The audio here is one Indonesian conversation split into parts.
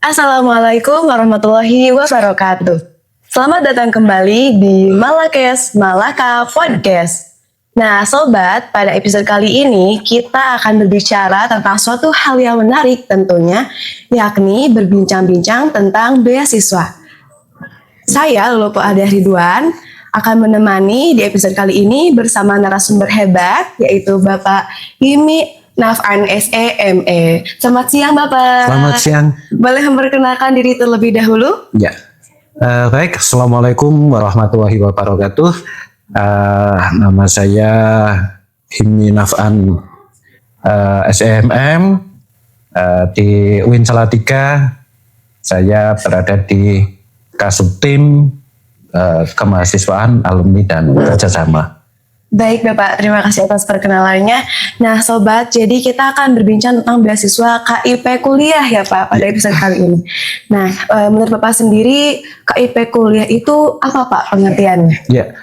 Assalamualaikum warahmatullahi wabarakatuh. Selamat datang kembali di Malakes Malaka Podcast. Nah sobat, pada episode kali ini kita akan berbicara tentang suatu hal yang menarik tentunya, yakni berbincang-bincang tentang beasiswa. Saya Lulupo Adia Ridwan akan menemani di episode kali ini bersama narasumber hebat, yaitu Bapak Himi Naf'an SEME. Selamat siang Bapak. Selamat siang. Boleh memperkenalkan diri terlebih dahulu? Ya, baik. Assalamualaikum warahmatullahi wabarakatuh. Nama saya Himi Naf'an SEMM di UIN Salatiga. Saya berada di Kasubtim Kemahasiswaan Alumni dan Kerjasama. Baik Bapak, terima kasih atas perkenalannya. Nah Sobat, jadi kita akan berbincang tentang beasiswa KIP kuliah ya Pak pada episode kali ini. Nah, menurut Bapak sendiri KIP kuliah itu apa Pak pengertiannya? Ya,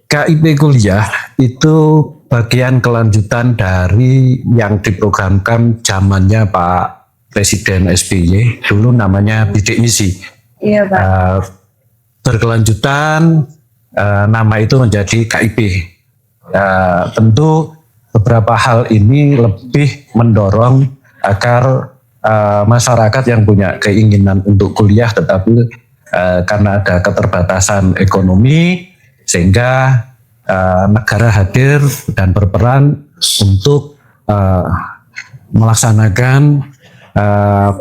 KIP kuliah itu bagian kelanjutan dari yang diprogramkan zamannya Pak Presiden SBY, dulu namanya bidik misi. Iya Pak. Berkelanjutan nama itu menjadi KIP. Tentu beberapa hal ini lebih mendorong agar masyarakat yang punya keinginan untuk kuliah tetapi karena ada keterbatasan ekonomi sehingga negara hadir dan berperan untuk melaksanakan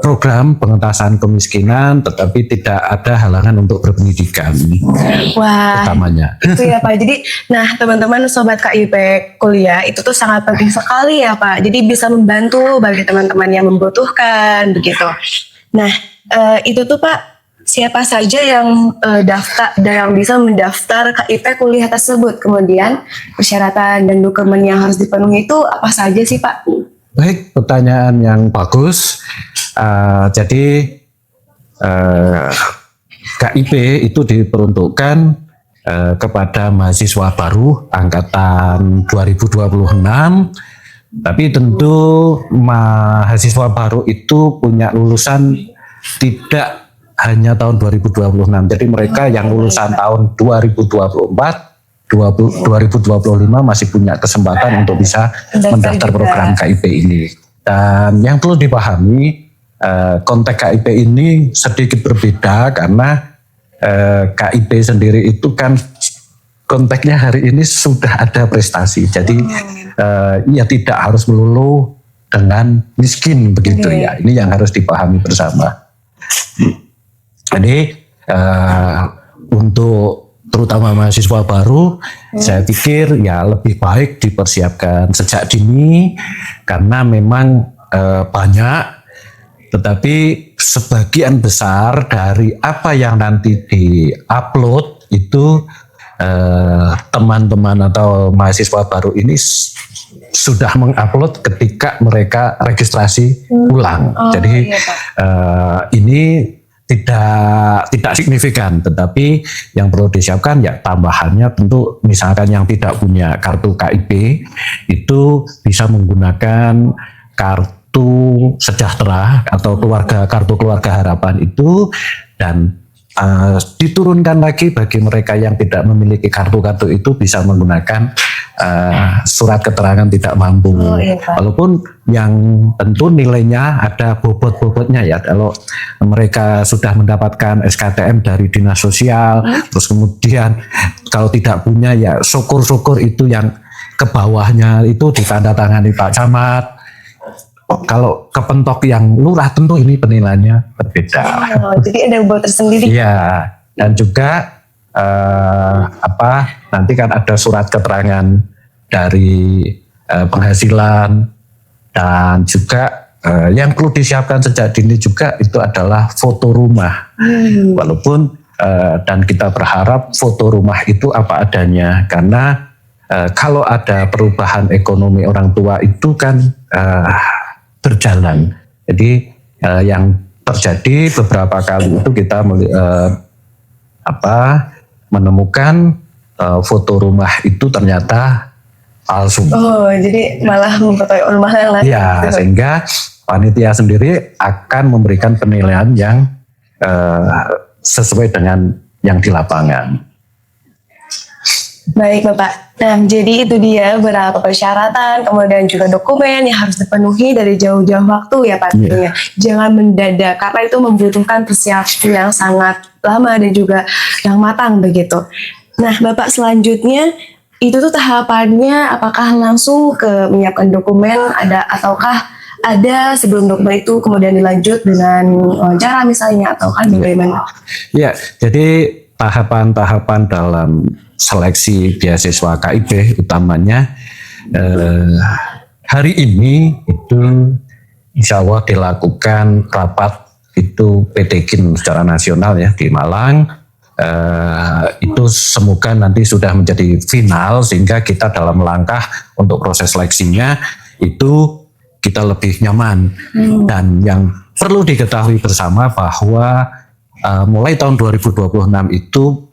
program pengentasan kemiskinan, tetapi tidak ada halangan untuk berpendidikan. Wah, utamanya. Itu ya Pak. Jadi, nah teman-teman sobat KIP kuliah itu tuh sangat penting sekali ya Pak. Jadi bisa membantu bagi teman-teman yang membutuhkan begitu. Nah, itu tuh Pak, siapa saja yang yang bisa mendaftar KIP kuliah tersebut? Kemudian persyaratan dan dokumen yang harus dipenuhi itu apa saja sih Pak? Baik, pertanyaan yang bagus. Jadi KIP itu diperuntukkan kepada mahasiswa baru angkatan 2026. Tapi tentu mahasiswa baru itu punya lulusan tidak hanya tahun 2026. Jadi mereka yang lulusan tahun 2024 2025 masih punya kesempatan untuk bisa mendaftar program KIP ini. Dan yang perlu dipahami, konteks KIP ini sedikit berbeda karena KIP sendiri itu kan konteksnya hari ini sudah ada prestasi. Jadi ya tidak harus melulu dengan miskin begitu ya. Ini yang harus dipahami bersama. Jadi untuk terutama mahasiswa baru, saya pikir ya lebih baik dipersiapkan sejak dini karena memang banyak, tetapi sebagian besar dari apa yang nanti di-upload itu teman-teman atau mahasiswa baru ini sudah mengupload ketika mereka registrasi ulang. Jadi ini tidak signifikan, tetapi yang perlu disiapkan ya tambahannya tentu misalkan yang tidak punya kartu KIP itu bisa menggunakan kartu sejahtera atau kartu keluarga harapan itu, dan diturunkan lagi bagi mereka yang tidak memiliki kartu-kartu itu bisa menggunakan surat keterangan tidak mampu. Walaupun yang tentu nilainya ada bobot-bobotnya ya. Kalau mereka sudah mendapatkan SKTM dari dinas sosial, terus kemudian kalau tidak punya ya syukur-syukur itu yang ke bawahnya itu ditandatangani Pak Camat. Kalau kepentok yang lurah tentu ini penilaiannya berbeda. Jadi ada bobot tersendiri. Iya, dan juga nanti kan ada surat keterangan dari penghasilan, dan juga yang perlu disiapkan sejak dini juga itu adalah foto rumah. Walaupun dan kita berharap foto rumah itu apa adanya, karena kalau ada perubahan ekonomi orang tua itu kan berjalan. Jadi yang terjadi beberapa kali itu kita menemukan foto rumah itu ternyata palsu. Oh, jadi malah mengetahui rumah yang lain. Ya, sehingga panitia sendiri akan memberikan penilaian yang sesuai dengan yang di lapangan. Baik Bapak, nah jadi itu dia beberapa persyaratan, kemudian juga dokumen yang harus dipenuhi dari jauh-jauh waktu ya Pak tentunya. Jangan mendadak, karena itu membutuhkan persiapan yang sangat lama dan juga yang matang begitu. Nah Bapak selanjutnya, itu tuh tahapannya apakah langsung ke menyiapkan dokumen ataukah ada sebelum dokumen itu kemudian dilanjut dengan wawancara misalnya ataukah bagaimana? Ya, jadi tahapan-tahapan dalam seleksi beasiswa KIP utamanya hari ini itu insya Allah dilakukan rapat itu PTKIN secara nasional ya di Malang. Itu semoga nanti sudah menjadi final sehingga kita dalam langkah untuk proses seleksinya itu kita lebih nyaman. Dan yang perlu diketahui bersama bahwa mulai tahun 2026 itu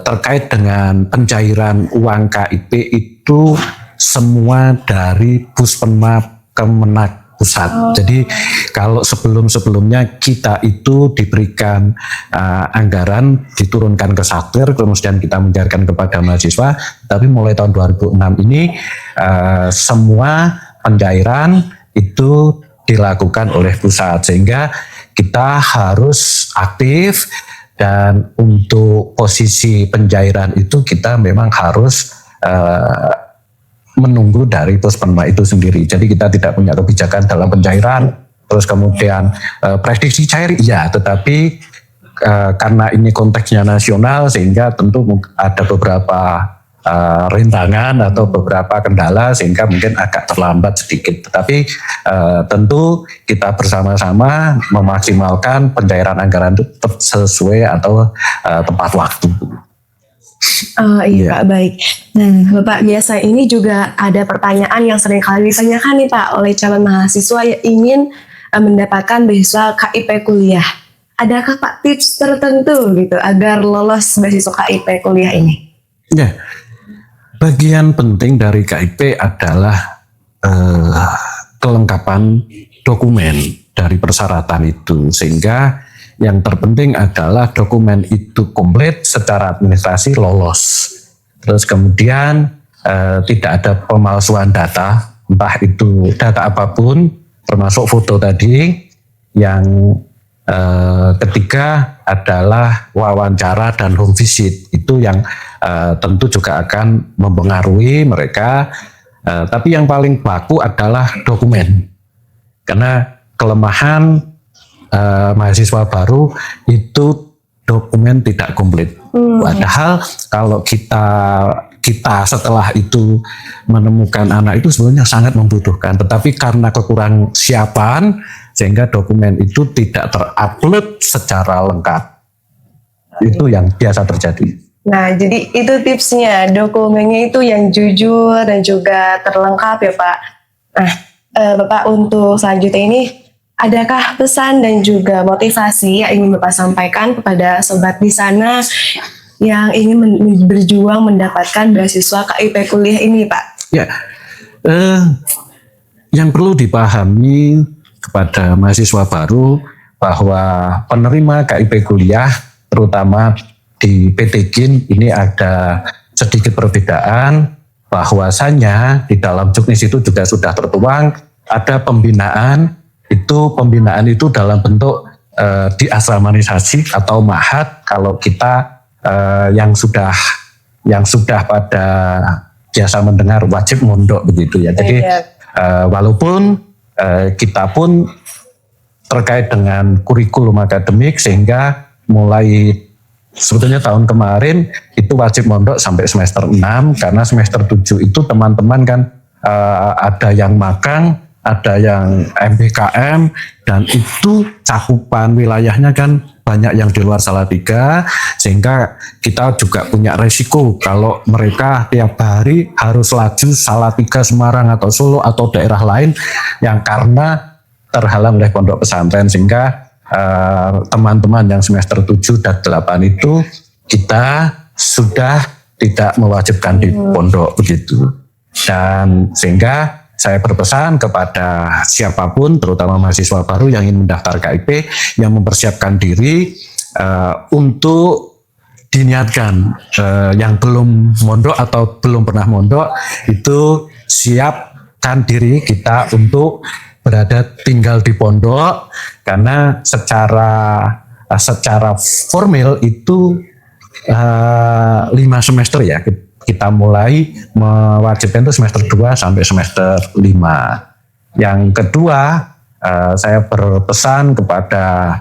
terkait dengan pencairan uang KIP itu semua dari Puspenma Kemenak Pusat. Jadi kalau sebelum-sebelumnya kita itu diberikan anggaran diturunkan ke Satker, kemudian kita mencairkan kepada mahasiswa, tapi mulai tahun 2006 ini semua pencairan itu dilakukan oleh pusat sehingga kita harus aktif. Dan untuk posisi pencairan itu kita memang harus menunggu dari Puspenma itu sendiri. Jadi kita tidak punya kebijakan dalam pencairan. Terus kemudian prediksi cair, iya. Tetapi karena ini konteksnya nasional sehingga tentu ada beberapa rintangan atau beberapa kendala sehingga mungkin agak terlambat sedikit. Tetapi tentu kita bersama-sama memaksimalkan pencairan anggaran itu sesuai atau tepat waktu. Iya Pak, baik. Nah Bapak, biasa ini juga ada pertanyaan yang sering kali ditanyakan nih Pak oleh calon mahasiswa yang ingin mendapatkan beasiswa KIP kuliah. Adakah Pak tips tertentu gitu agar lolos beasiswa KIP kuliah ini? Ya. Bagian penting dari KIP adalah kelengkapan dokumen dari persyaratan itu. Sehingga yang terpenting adalah dokumen itu komplit secara administrasi lolos. Terus kemudian tidak ada pemalsuan data, entah itu data apapun, termasuk foto tadi. Yang ketiga adalah wawancara dan home visit. Itu yang tentu juga akan mempengaruhi mereka. Tapi yang paling baku adalah dokumen. Karena kelemahan mahasiswa baru itu dokumen tidak komplit. Padahal kalau kita setelah itu menemukan anak itu sebenarnya sangat membutuhkan. Tetapi karena kekurangan siapan sehingga dokumen itu tidak terupload secara lengkap. Itu yang biasa terjadi. Nah, jadi itu tipsnya, dokumennya itu yang jujur dan juga terlengkap ya Pak. Nah, Bapak untuk selanjutnya ini, adakah pesan dan juga motivasi yang ingin Bapak sampaikan kepada sobat di sana yang ingin berjuang mendapatkan beasiswa KIP kuliah ini Pak? Ya, yang perlu dipahami kepada mahasiswa baru bahwa penerima KIP kuliah terutama di PTKIN ini ada sedikit perbedaan, bahwasanya di dalam juknis itu juga sudah tertuang ada pembinaan itu dalam bentuk diasramanisasi atau mahat kalau kita yang sudah pada biasa mendengar wajib mondok begitu ya. Jadi walaupun kita pun terkait dengan kurikulum akademik sehingga mulai sebetulnya tahun kemarin itu wajib mondok sampai semester 6 karena semester 7 itu teman-teman kan ada yang magang, ada yang MBKM dan itu cakupan wilayahnya kan banyak yang di luar Salatiga sehingga kita juga punya resiko kalau mereka tiap hari harus laju Salatiga, Semarang atau Solo atau daerah lain yang karena terhalang oleh pondok pesantren sehingga teman-teman yang semester 7 dan 8 itu kita sudah tidak mewajibkan di pondok begitu. Dan sehingga saya berpesan kepada siapapun, terutama mahasiswa baru yang ingin mendaftar KIP, yang mempersiapkan diri untuk diniatkan, yang belum mondok atau belum pernah mondok, itu siapkan diri kita untuk berada tinggal di pondok, karena secara formal itu 5 semester ya. Kita mulai mewajibkan itu semester 2 sampai semester 5. Yang kedua, saya berpesan kepada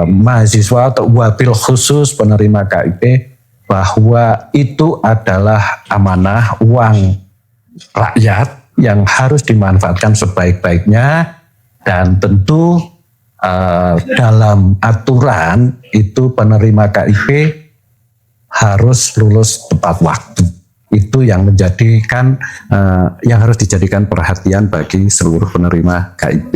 mahasiswa atau wabil khusus penerima KIP bahwa itu adalah amanah uang rakyat yang harus dimanfaatkan sebaik-baiknya, dan tentu dalam aturan itu penerima KIP harus lulus tepat waktu. Itu yang menjadikan yang harus dijadikan perhatian bagi seluruh penerima KIP.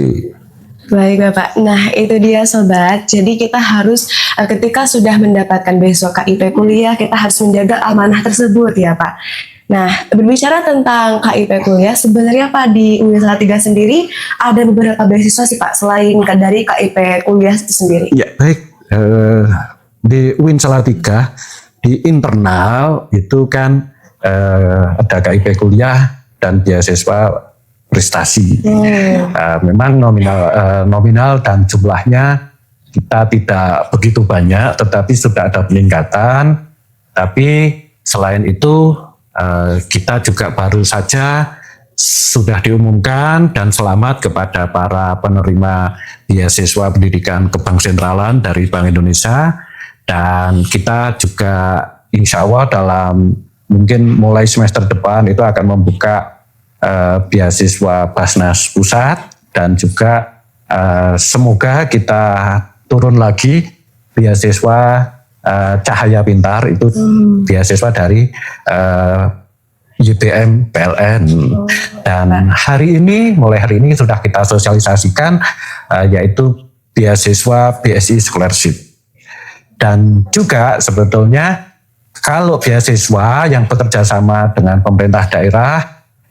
Baik Bapak, nah itu dia sobat. Jadi kita harus ketika sudah mendapatkan beasiswa KIP kuliah, kita harus menjaga amanah tersebut ya Pak. Nah, berbicara tentang KIP kuliah, sebenarnya Pak di UIN Salatiga sendiri ada beberapa beasiswa sih Pak, selain dari KIP kuliah itu sendiri. Ya baik, di UIN Salatiga di internal itu kan ada KIP kuliah dan beasiswa prestasi. Memang nominal dan jumlahnya kita tidak begitu banyak, tetapi sudah ada peningkatan. Tapi selain itu kita juga baru saja sudah diumumkan dan selamat kepada para penerima beasiswa pendidikan kebank sentralan dari Bank Indonesia. Dan kita juga insya Allah dalam mungkin mulai semester depan itu akan membuka beasiswa Basnas Pusat, dan juga semoga kita turun lagi beasiswa Cahaya Pintar, itu beasiswa dari YBM PLN. Dan mulai hari ini sudah kita sosialisasikan yaitu beasiswa BSI Scholarship. Dan juga sebetulnya kalau beasiswa yang bekerja sama dengan pemerintah daerah,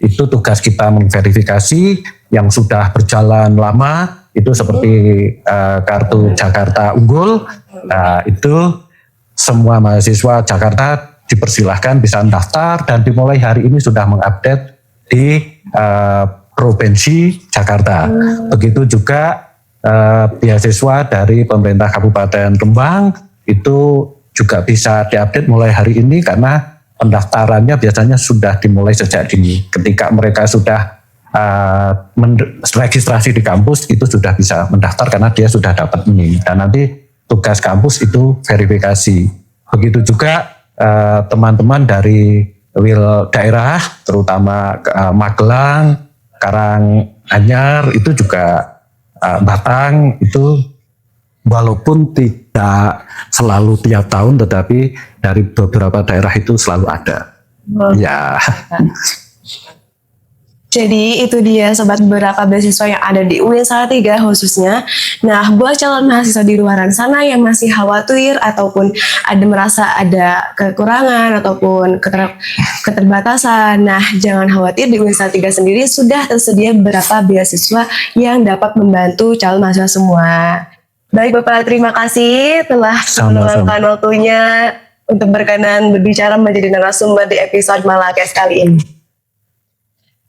itu tugas kita memverifikasi yang sudah berjalan lama, itu seperti kartu Jakarta Unggul. Itu semua mahasiswa Jakarta dipersilahkan bisa mendaftar, dan dimulai hari ini sudah mengupdate di Provinsi Jakarta. Begitu juga beasiswa dari pemerintah Kabupaten Rembang itu juga bisa diupdate mulai hari ini, karena pendaftarannya biasanya sudah dimulai sejak dini. Ketika mereka sudah registrasi di kampus, itu sudah bisa mendaftar karena dia sudah dapat ini. Dan nanti tugas kampus itu verifikasi. Begitu juga teman-teman dari WIL daerah, terutama Magelang, Karanganyar, itu juga Batang, itu walaupun tidak selalu tiap tahun, tetapi dari beberapa daerah itu selalu ada. Ya. Jadi itu dia sobat beberapa beasiswa yang ada di UIN Salatiga khususnya. Nah, buat calon mahasiswa di luaran sana yang masih khawatir ataupun merasa ada kekurangan ataupun keterbatasan, nah jangan khawatir, di UIN Salatiga sendiri sudah tersedia beberapa beasiswa yang dapat membantu calon mahasiswa semua. Baik Bapak, terima kasih telah meluangkan waktunya untuk berkenan berbicara menjadi narasumber di episode Malakes kali ini.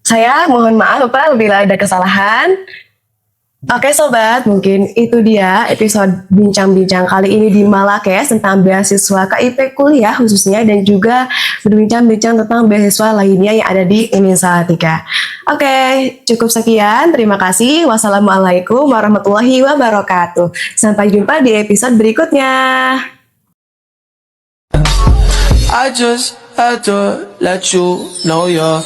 Saya mohon maaf Bapak bila ada kesalahan. Oke sobat, mungkin itu dia episode bincang-bincang kali ini di Malakes tentang beasiswa KIP kuliah khususnya, dan juga berbincang-bincang tentang beasiswa lainnya yang ada di UIN Salatiga. Oke, cukup sekian. Terima kasih. Wassalamualaikum warahmatullahi wabarakatuh. Sampai jumpa di episode berikutnya. I just had to let you know you're